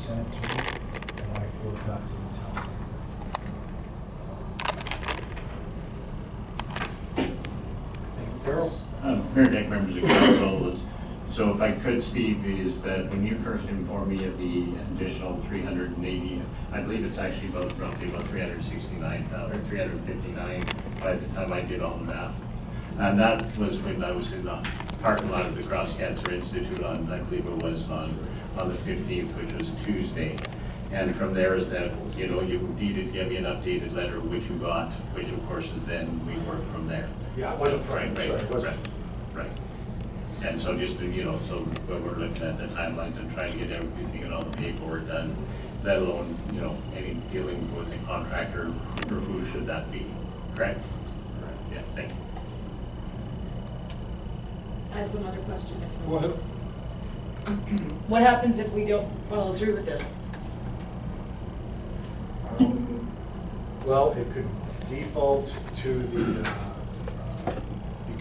sent it to me, and I forwarded that to the town. Darrell? Mayor Deck, members of council, so if I could, Steve, is that when you first informed me of the additional 380, I believe it's actually roughly about 369,000 or 359 by the time I did all the math. And that was when I was in the parking lot of the Cross Cancer Institute on, I believe it was on the 15th, which was Tuesday. And from there is that, you know, you needed to give me an updated letter, which you got, which of course is then we work from there. Yeah, it wasn't Friday, Right, sorry, it wasn't. right. And so just, you know, so when we're looking at the timelines and trying to get everything and all the paperwork done, let alone, you know, any dealing with a contractor, or who should that be, correct? Correct. Yeah, thank you. I have one other question. If Go ahead. What happens if we don't follow through with this? Well, it could default to the, you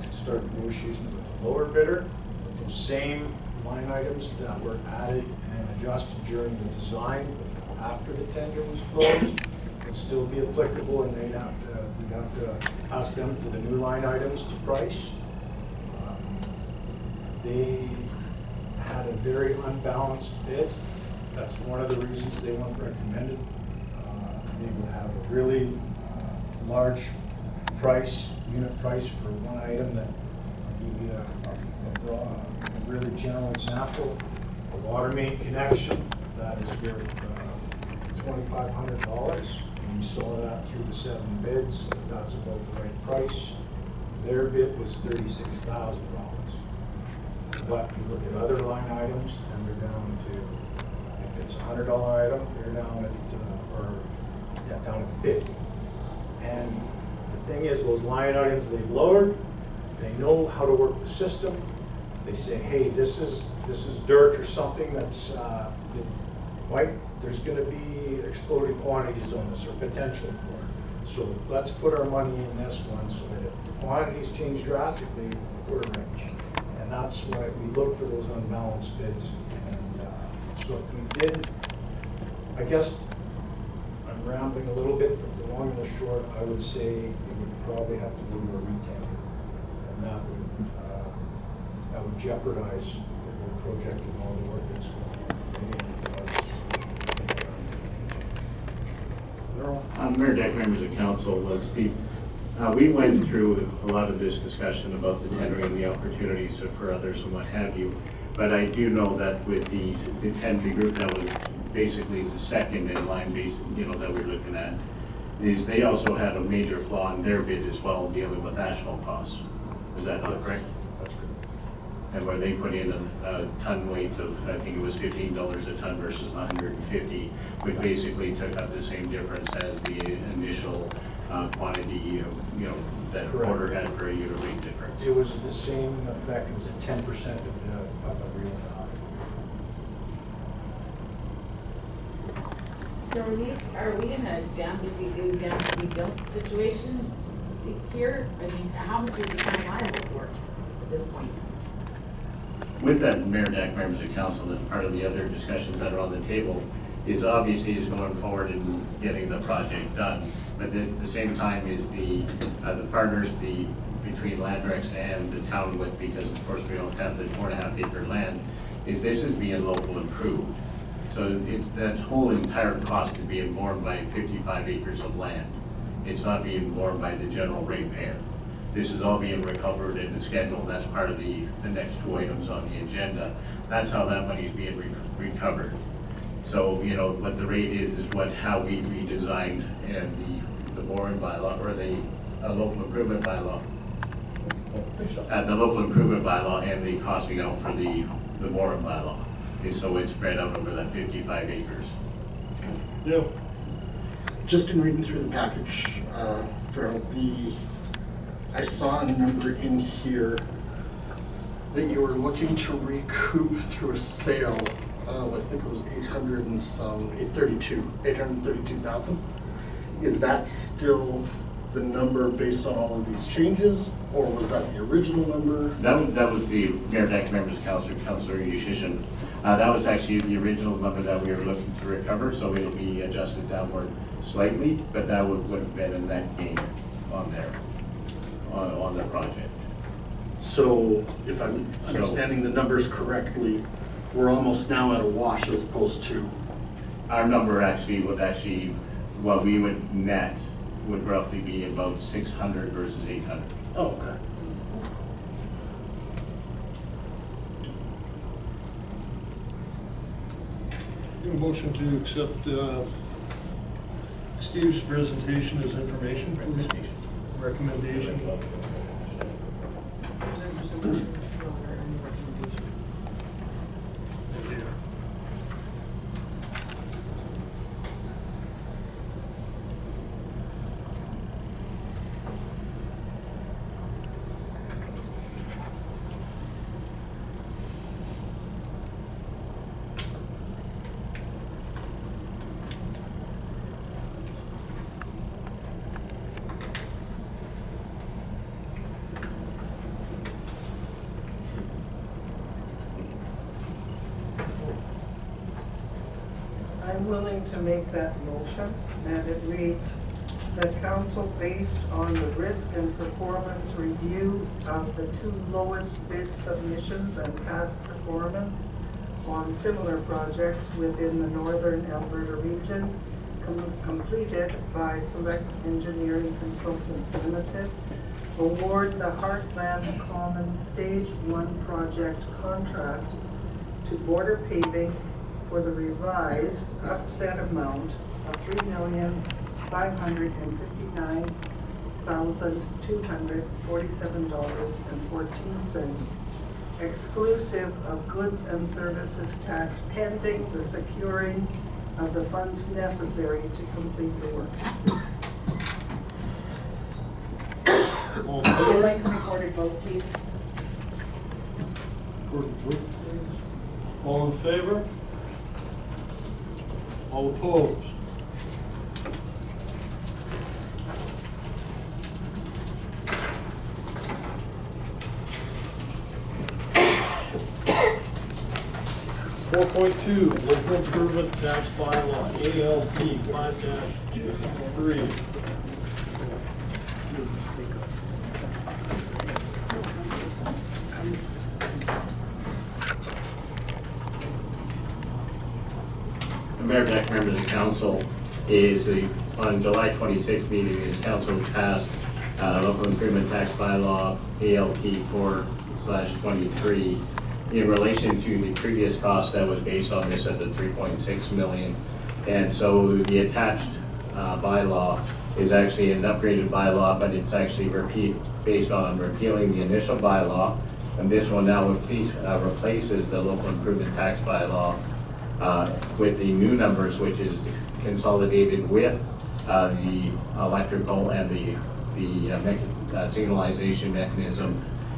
can start negotiations with the lower bidder. Those same line items that were added and adjusted during the design after the tender was closed would still be applicable, and we'd have to ask them for the new line items to price. They had a very unbalanced bid. That's one of the reasons they weren't recommended. They would have a really large unit price for one item that, I'll give you a really general example. A water main connection that is worth $2,500. And we saw that through the 7 bids, that's about the right price. Their bid was $36,000. But you look at other line items, and they're down to, if it's a $100 item, they're down at, down at 50. And the thing is, those line items they've lowered, they know how to work the system. They say, hey, this is dirt or something that's, there's gonna be exploded quantities on this, or potential for it. So let's put our money in this one, so that if the quantities change drastically, we're range. And that's why we look for those unbalanced bids. And so if we did, I guess, I'm rambling a little bit, but the long and the short, I would say it would probably have to go to a retender. And that would jeopardize the whole project and all the work that's going on. Mayor Deck, members of council, Steve, we went through a lot of this discussion about the tendering and the opportunities for others and what have you. But I do know that with the tendering group that was basically the second in line, you know, that we're looking at, is they also had a major flaw in their bid as well, dealing with asphalt costs. Is that not correct? That's good. And where they put in a ton weight of, I think it was $15 a ton versus 150, which basically took up the same difference as the initial quantity, you know, that Correct. order had for a unit rate difference. It was the same effect, it was at 10% of the real value. So are we in a damned if we do, damned if we don't situation here? I mean, how much is the town liable for at this point? With that, Mayor Deck, members of council, as part of the other discussions that are on the table, is obviously is going forward and getting the project done. But at the same time is the partners, between Landrex and the town with, because of course we don't have the 4.5 acre land, is this is being local improved. So it's that whole entire cost is being borne by 55 acres of land. It's not being borne by the general ratepayer. This is all being recovered in the schedule. That's part of the next 2 items on the agenda. That's how that money is being recovered. So, you know, what the rate is how we redesigned and the boring bylaw, or the local improvement bylaw. The local improvement bylaw and the costing out for the boring bylaw is so it's spread out over that 55 acres. Yeah. Just in reading through the package, Farrell, I saw a number in here that you were looking to recoup through a sale of, I think it was 832,000. Is that still the number based on all of these changes, or was that the original number? That was the Mayor Deck, members of council, Councilor Yushishin. That was actually the original number that we were looking to recover, so it'll be adjusted downward slightly, but that would have been a net gain on there, on the project. So if I'm understanding the numbers correctly, we're almost now at a wash as opposed to, Our number what we would net would roughly be about 600 versus 800. oh, okay. A motion to accept Steve's presentation as information, please. Recommendation. There's a motion or any recommendation. Thank you. I'm willing to make that motion, and it reads, that council, based on the risk and performance review of the two lowest bid submissions and past performance on similar projects within the Northern Alberta region, completed by Select Engineering Consultants Limited, award the Heartland Common Stage 1 project contract to Border Paving for the revised upset amount of $3,559,247.14, exclusive of goods and services tax, pending the securing of the funds necessary to complete the works. All in I'd favor? like a recorded vote, please. All in favor? All opposed? Four point two, local improvement tax bylaw, ALP 5-23. The Mayor, Deck, members of council, on July 26th meeting, is council passed local improvement tax bylaw ALP 4/23 in relation to the previous cost that was based on this at the 3.6 million. And so the attached bylaw is actually an upgraded bylaw, but it's actually based on repealing the initial bylaw. And this one now replaces the local improvement tax bylaw with the new numbers, which is consolidated with the electrical and the signalization mechanism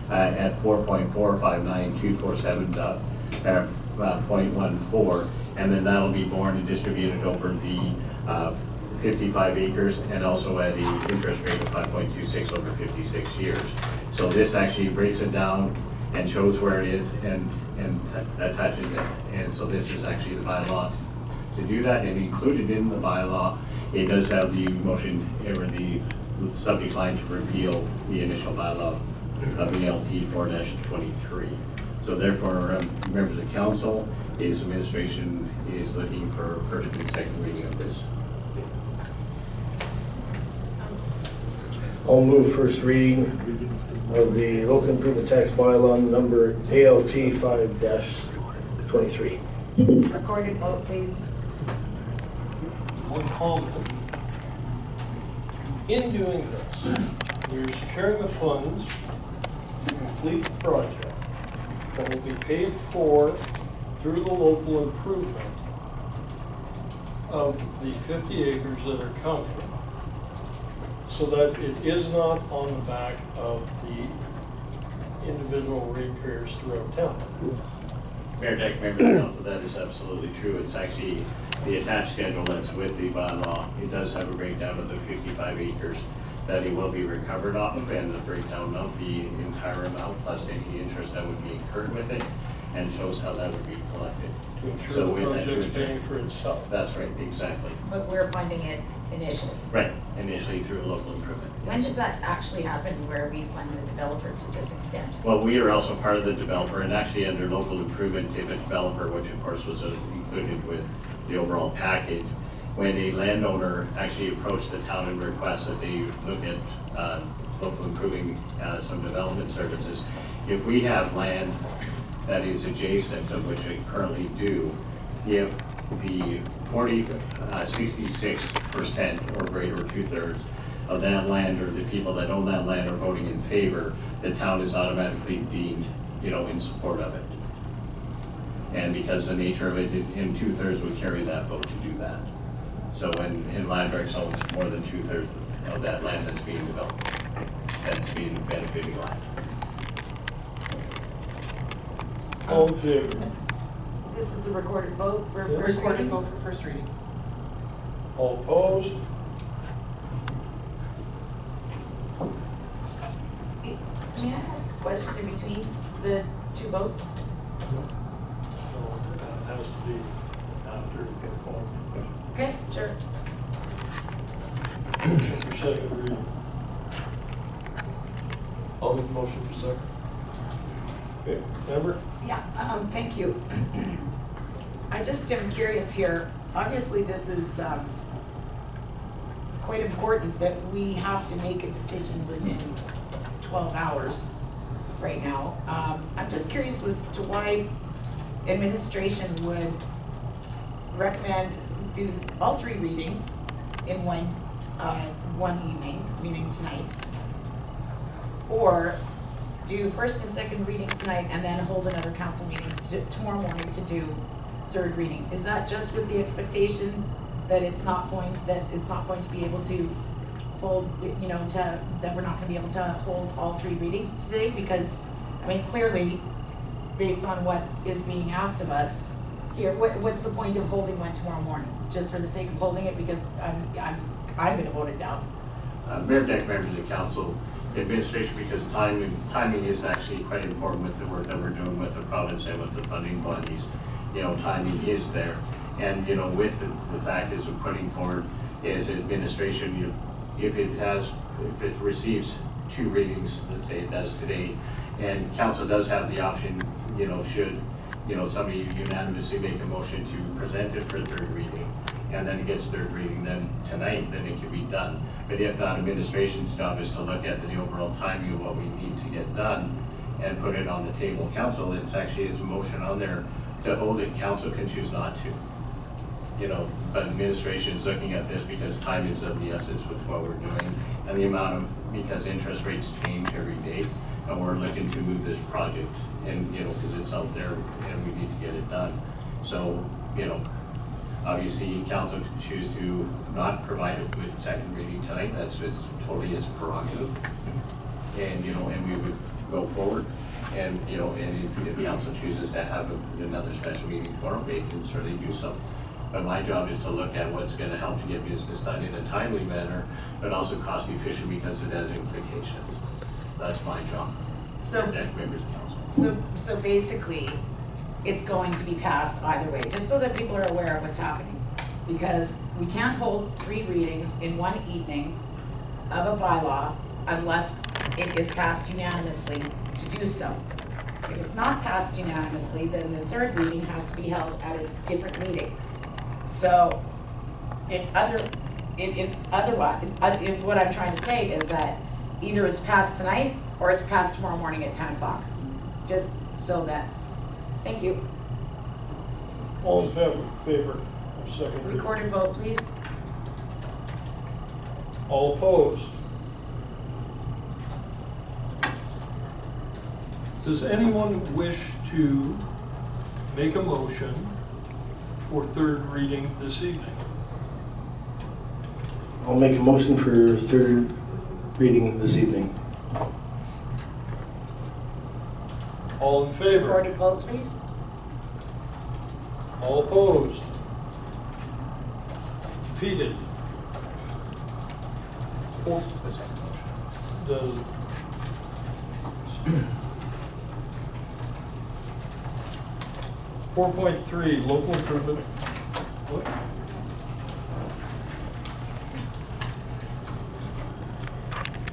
at 4.459247.14, and then that'll be borne and distributed over the 55 acres, and also at the interest rate of 5.26 over 56 years. So this actually breaks it down and shows where it is and attaches it. And so this is actually the bylaw to do that, and included in the bylaw, it does have the motion or the subject line to repeal the initial bylaw of ELP 4-23. So therefore, members of council, his administration is looking for first and second reading of this. I'll move first reading of the local improvement tax bylaw number ALT 5-23. Recorded vote, please. One comment. In doing this, we're securing the funds to complete the project that will be paid for through the local improvement of the 50 acres that are counted, so that it is not on the back of the individual ratepayers throughout town. Mayor Deck, members of council, that is absolutely true. It's actually the attached schedule that's with the bylaw. It does have a breakdown of the 55 acres that it will be recovered off of, and the breakdown of the entire amount plus any interest that would be incurred with it. and shows how that would be collected. To ensure So the with that, project's to- paying for itself. That's right, exactly. But we're funding it initially. Right, initially through a local improvement. When does that actually happen where we fund the developer to this extent? Well, we are also part of the developer, and actually under local improvement, if a developer, which of course was included with the overall package, when a landowner actually approached the town and requests that they look at local improving some development services, if we have land that is adjacent, of which we currently do, if the 66% or greater, 2/3 of that land, or the people that own that land are voting in favor, the town is automatically deemed, in support of it. And because the nature of it, in 2/3 would carry that vote to do that. So in land regs owns more than 2/3 of that land that's being developed, that's being benefiting land. All in favor? This is the recorded vote for Yeah. first Recorded reading? vote for first reading. All opposed? May I ask a question in between the two votes? So that has to be after the call. Okay, sure. Motion for second reading. I'll make a motion for second. Okay, Amber? Yeah, thank you. I just am curious here. Obviously, this is quite important that we have to make a decision within 12 hours right now. I'm just curious as to why administration would recommend do all three readings in one evening, meaning tonight, or do first and second reading tonight and then hold another council meeting tomorrow morning to do third reading. Is that just with the expectation that it's not going to be able to hold, that we're not gonna be able to hold all three readings today? Because, clearly, based on what is being asked of us here, what's the point of holding one tomorrow morning? Just for the sake of holding it, because I'm gonna vote it down. Mayor Deck, members of council, administration, because timing is actually quite important with the work that we're doing with the province and with the funding bodies. Timing is there. And, with the fact is of putting forward is administration, if it receives two readings, let's say it does today, and council does have the option, should, somebody unanimously make a motion to present it for third reading, and then it gets third reading, then tonight, then it can be done. But if not, administration's job is to look at the overall timing of what we need to get done and put it on the table. Council, it's actually is a motion on there to hold it, council can choose not to. But administration is looking at this because time is of the essence with what we're doing, and the amount of, because interest rates change every day, and we're looking to move this project, and, because it's out there, and we need to get it done. So, obviously, council can choose to not provide it with second reading tonight, it's totally his prerogative. And, and we would go forward, and, and if council chooses to have another special meeting tomorrow, they can certainly do so. But my job is to look at what's gonna help to get business done in a timely manner, but also cost efficient because it has implications. That's my job. So, As members of council. so basically, it's going to be passed either way, just so that people are aware of what's happening. Because we can't hold three readings in one evening of a bylaw unless it is passed unanimously to do so. If it's not passed unanimously, then the third reading has to be held at a different meeting. So, what I'm trying to say is that either it's passed tonight or it's passed tomorrow morning at 10 o'clock. Just so that, thank you. All in favor of second reading? Recorded vote, please. All opposed? Does anyone wish to make a motion for third reading this evening? I'll make a motion for third reading this evening. All in favor? Recorded vote, please. All opposed? Defeated? 4.3, local improvement. What?